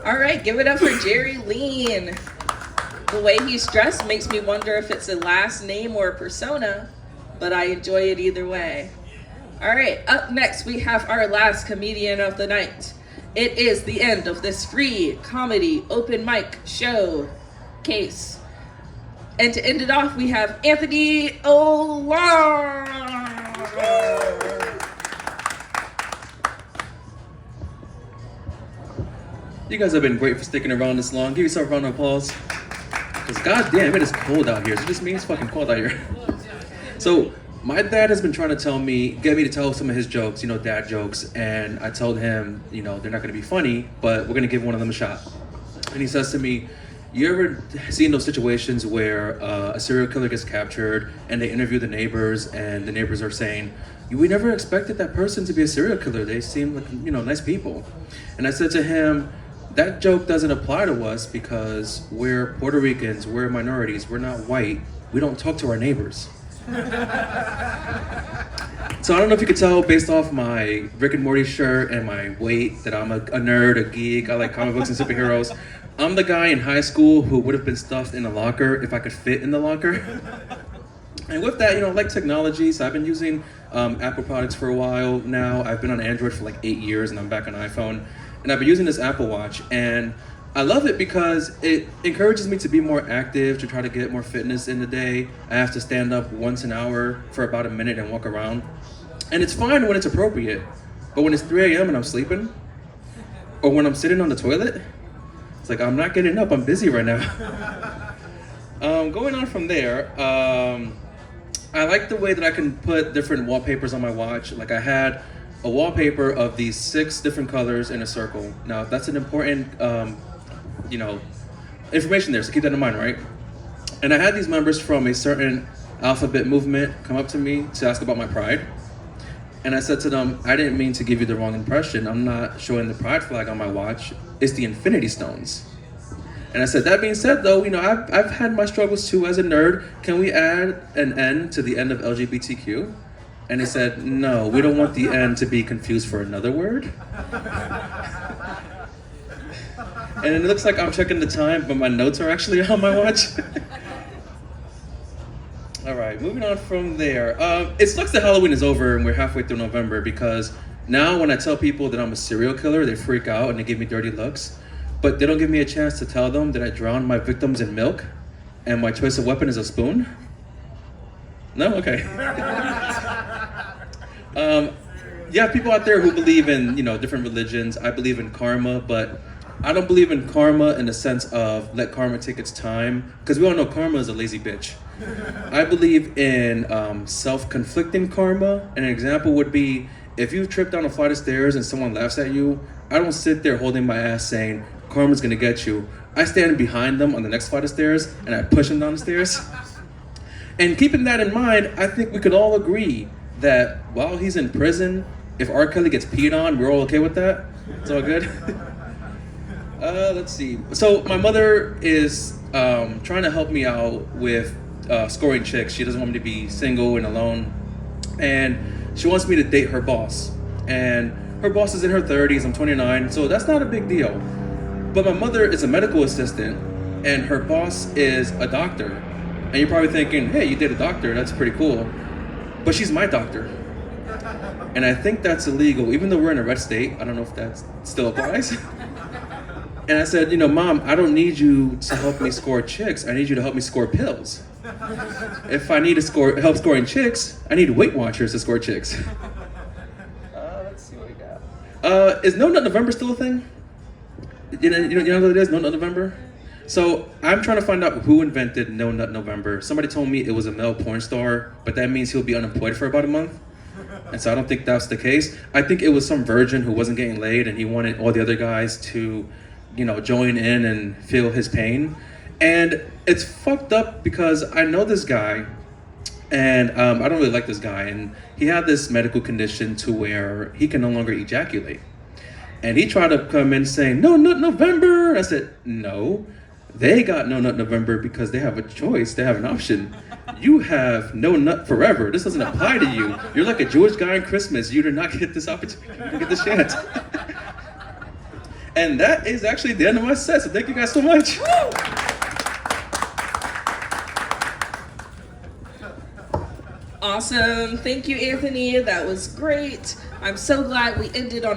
All right, give it up for Jerry Lean. The way he's dressed makes me wonder if it's a last name or a persona, but I enjoy it either way. All right, up next we have our last comedian of the night. It is the end of this free comedy open mic show case. And to end it off, we have Anthony Olan. You guys have been great for sticking around this long. Give yourself a round of applause. Because goddamn, it is cold out here. Is it just me? It's fucking cold out here. So, my dad has been trying to get me to tell some of his jokes, dad jokes. And I told him, they're not going to be funny, but we're going to give one of them a shot. And he says to me, you ever seen those situations where a serial killer gets captured and they interview the neighbors and the neighbors are saying, we never expected that person to be a serial killer. They seem like, nice people. And I said to him, that joke doesn't apply to us because we're Puerto Ricans, we're minorities, we're not white. We don't talk to our neighbors. So I don't know if you could tell based off my Rick and Morty shirt and my weight that I'm a nerd, a geek, I like comic books and superheroes. I'm the guy in high school who would have been stuffed in a locker if I could fit in the locker. And with that, I like technology, so I've been using Apple products for a while now. I've been on Android for like 8 years and I'm back on iPhone. And I've been using this Apple Watch and I love it because it encourages me to be more active, to try to get more fitness in the day. I have to stand up once an hour for about a minute and walk around. And it's fine when it's appropriate, but when it's 3 a.m. and I'm sleeping, or when I'm sitting on the toilet, it's like, I'm not getting up, I'm busy right now. Going on from there, I like the way that I can put different wallpapers on my watch. Like I had a wallpaper of these 6 different colors in a circle. Now that's an important, information there, so keep that in mind, right? And I had these members from a certain alphabet movement come up to me to ask about my pride. And I said to them, I didn't mean to give you the wrong impression. I'm not showing the pride flag on my watch. It's the Infinity Stones. And I said, that being said though, I've had my struggles too as a nerd. Can we add an N to the end of LGBTQ? And they said, no, we don't want the N to be confused for another word. And it looks like I'm checking the time, but my notes are actually on my watch. All right, moving on from there. It sucks that Halloween is over and we're halfway through November because now when I tell people that I'm a serial killer, they freak out and they give me dirty looks. But they don't give me a chance to tell them that I drowned my victims in milk and my choice of weapon is a spoon. No? Okay. You have people out there who believe in, different religions. I believe in karma, but I don't believe in karma in the sense of let karma take its time, because we all know karma is a lazy bitch. I believe in self-conflicting karma. And an example would be if you trip down a flight of stairs and someone laughs at you, I don't sit there holding my ass saying, karma's gonna get you. I stand behind them on the next flight of stairs and I push them down the stairs. And keeping that in mind, I think we could all agree that while he's in prison, if R. Kelly gets peed on, we're all okay with that? It's all good? Let's see. So my mother is trying to help me out with scoring chicks. She doesn't want me to be single and alone. And she wants me to date her boss. And her boss is in her 30s, I'm 29, so that's not a big deal. But my mother is a medical assistant and her boss is a doctor. And you're probably thinking, hey, you date a doctor, that's pretty cool. But she's my doctor. And I think that's illegal, even though we're in a red state. I don't know if that still applies. And I said, Mom, I don't need you to help me score chicks. I need you to help me score pills. If I need to help scoring chicks, I need Weight Watchers to score chicks. Let's see what we got. Is No Nut November still a thing? You know what it is, No Nut November? So I'm trying to find out who invented No Nut November. Somebody told me it was a male porn star, but that means he'll be unemployed for about a month. And so I don't think that's the case. I think it was some virgin who wasn't getting laid and he wanted all the other guys to, join in and feel his pain. And it's fucked up because I know this guy and I don't really like this guy. And he had this medical condition to where he can no longer ejaculate. And he tried to come in saying, No Nut November. I said, no, they got No Nut November because they have a choice. They have an option. You have no nut forever. This doesn't apply to you. You're like a Jewish guy on Christmas. You did not get this opportunity. You didn't get this chance. And that is actually the end of my set, so thank you guys so much. Awesome. Thank you, Anthony. That was great. I'm so glad we ended on